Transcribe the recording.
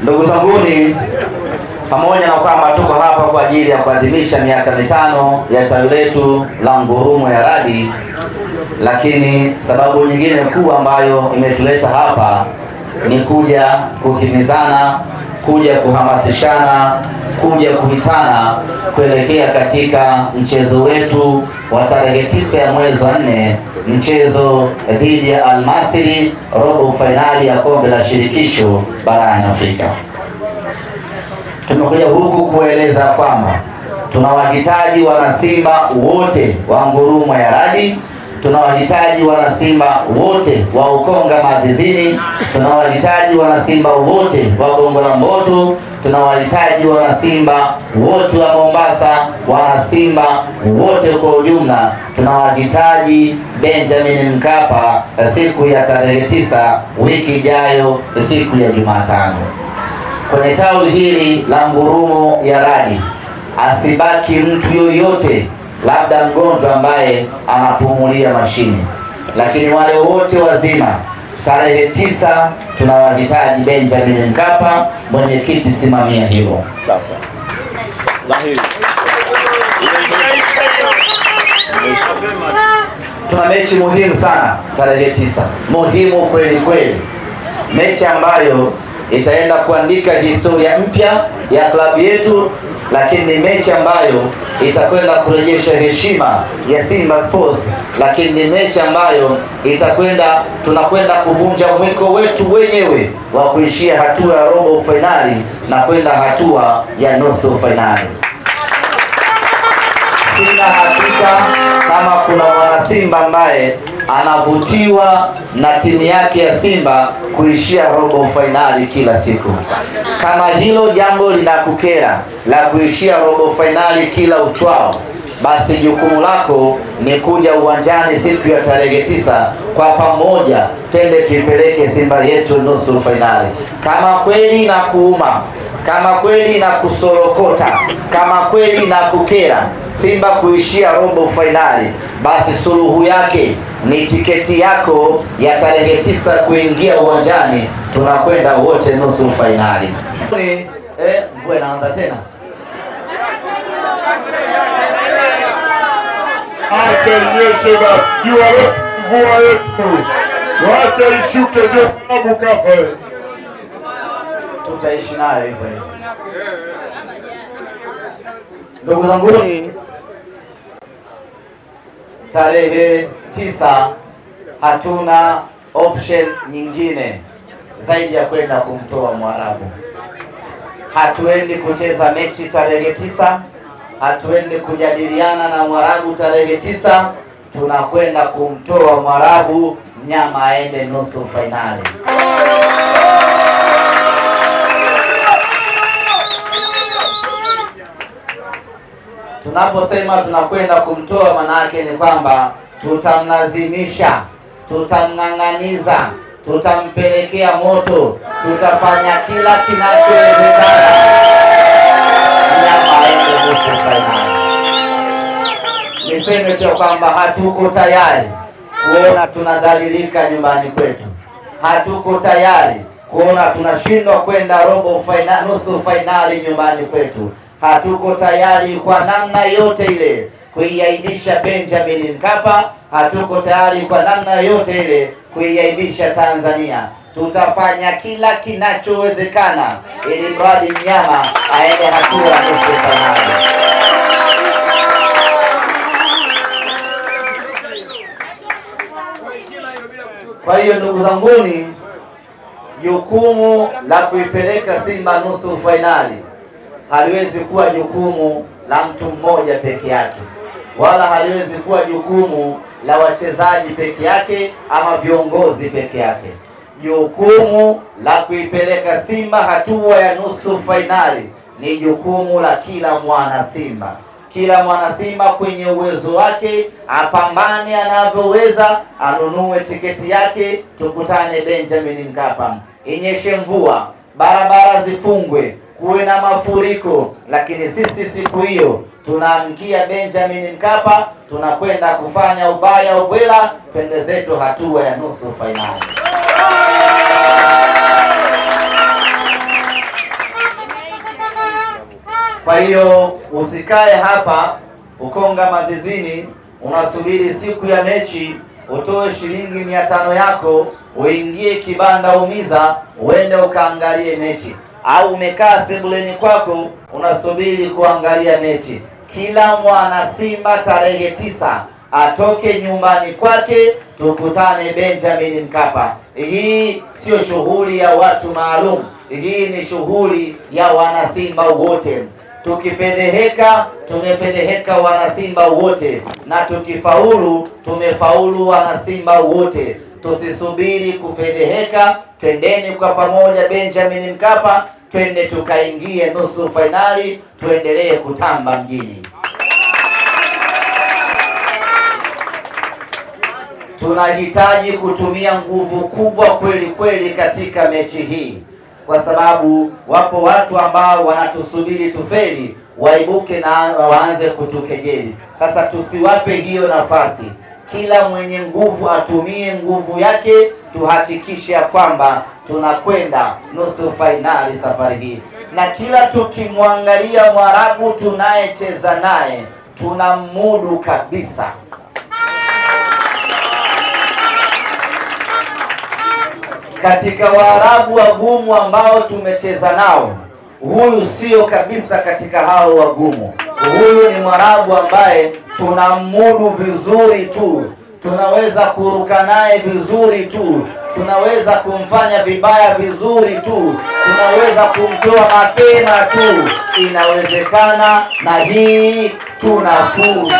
Ndugu zanguni, pamoja na kwamba tuko hapa kwa ajili ya kuadhimisha miaka 5 ya tawi letu la Ngurumo ya Radi, lakini sababu nyingine kuu ambayo imetuleta hapa ni kuja kuhimizana, kuja kuhamasishana, kuja kuitana kuelekea katika mchezo wetu wa tarehe 9 ya mwezi wa 4, mchezo dhidi ya Al-Masry, robo finali ya kombe la shirikisho barani Afrika. Tumekuja huku kueleza kwamba tunawahitaji wanasimba wote wa Ngurumo ya Radi, tunawahitaji wanasimba wote wa Ukonga Mazizini, tunawahitaji wanasimba wote wa Gongo la Mboto, tunawahitaji wanasimba wote wa Mombasa, wanasimba wote kwa ujumla. Tunawahitaji Benjamin Mkapa siku ya tarehe 9 wiki ijayo, siku ya Jumatano. Kwenye tawi hili la Ngurumo ya Radi asibaki mtu yoyote, labda mgonjwa ambaye anapumulia mashine, lakini wale wote wazima. Tarehe 9 tunawahitaji Benjamin Mkapa, mwenyekiti simamia hilo. Sawa sawa. Lahiri. Tuna mechi muhimu sana tarehe 9. Muhimu kweli kweli. Mechi ambayo itaenda kuandika historia mpya ya klabu yetu, lakini ni mechi ambayo itakwenda kurejesha heshima ya Simba Sports, lakini ni mechi ambayo tunakwenda kuvunja mwiko wetu wenyewe wa kuishia hatua ya robo finali na kwenda hatua ya nusu finali. Sina hakika kama kuna mwana Simba ambaye anavutiwa na timu yake ya Simba kuishia robo finali kila siku. Kama hilo jambo linakukera la kuishia robo finali kila uchwao, basi jukumu lako ni kuja uwanjani siku ya tarehe 9 kwa pamoja, twende tuipeleke Simba yetu nusu finali. Kama kweli na kuuma, kama kweli na kusorokota, kama kweli na kukera Simba kuishia robo finali, basi suluhu yake ni tiketi yako ya tarehe 9 kuingia uwanjani, tunakwenda wote nusu finali. Mvua inaanza tena. Acha inyeshe ba, jua mvua yetu. Wacha ishuke ndio sababu kafa. Tutaishi nayo hivyo hivyo. Ndugu zanguni, tarehe 9 hatuna option nyingine zaidi ya kwenda kumtoa Mwarabu. Hatuendi kucheza mechi tarehe 9, hatuendi kujadiliana na Mwarabu tarehe 9, tunakwenda kumtoa Mwarabu, mnyama aende nusu finali. Tunaposema tunakwenda kumtoa, manake ni kwamba tutamlazimisha, tutamng'ang'aniza, tutampelekea moto, tutafanya kila kinachowezekana mnyama aende nusu finali. Niseme tu kwamba hatuko tayari kuona tunadhalilika nyumbani kwetu. Hatuko tayari kuona tunashindwa kwenda robo finali, nusu finali nyumbani kwetu. Hatuko tayari kwa namna yote ile kuiaibisha Benjamin Mkapa. Hatuko tayari kwa namna yote ile kuiaibisha Tanzania. Tutafanya kila kinachowezekana ili mradi mnyama aende hatua ya nusu finali. Kwa hiyo ndugu zanguni, jukumu la kuipeleka Simba nusu finali haliwezi kuwa jukumu la mtu mmoja peke yake, wala haliwezi kuwa jukumu la wachezaji peke yake ama viongozi peke yake. Jukumu la kuipeleka Simba hatua ya nusu finali ni jukumu la kila mwana Simba. Kila mwana Simba kwenye uwezo wake apambane anavyoweza, anunue tiketi yake, tukutane Benjamin Mkapa. Inyeshe mvua, barabara zifungwe, kuwe na mafuriko, lakini sisi siku hiyo tunaamkia Benjamin Mkapa, tunakwenda kufanya ubaya ubwela, twende zetu hatua ya nusu finali. Kwa hiyo usikae hapa Ukonga Mazizini unasubiri siku ya mechi utoe shilingi 500 yako uingie kibanda Umiza uende ukaangalie mechi, au umekaa sebuleni kwako unasubiri kuangalia mechi. Kila mwana Simba tarehe 9 atoke nyumbani kwake, tukutane Benjamin Mkapa. Hii sio shughuli ya watu maalum, hii ni shughuli ya wanasimba wote. Tukifedheheka, tumefedheheka wanasimba wote, na tukifaulu, tumefaulu wanasimba wote. Tusisubiri kufedheheka, twendeni kwa pamoja Benjamin Mkapa, twende tukaingie nusu finali, tuendelee kutamba mjini. Tunahitaji kutumia nguvu kubwa kweli kweli katika mechi hii, kwa sababu wapo watu ambao wanatusubiri tufeli, waibuke na waanze kutukejeli. Sasa tusiwape hiyo nafasi. Kila mwenye nguvu atumie nguvu yake, tuhakikishe ya kwamba tunakwenda nusu finali safari hii. Na kila tukimwangalia Mwarabu tunayecheza naye tunamudu kabisa. Katika Waarabu wagumu ambao tumecheza nao, huyu sio kabisa katika hao wagumu. Huyu ni Mwarabu ambaye tunamudu vizuri tu, tunaweza kuruka naye vizuri tu, tunaweza kumfanya vibaya vizuri tu, tunaweza kumtoa mapema tu. Inawezekana, na hii tunafuzu.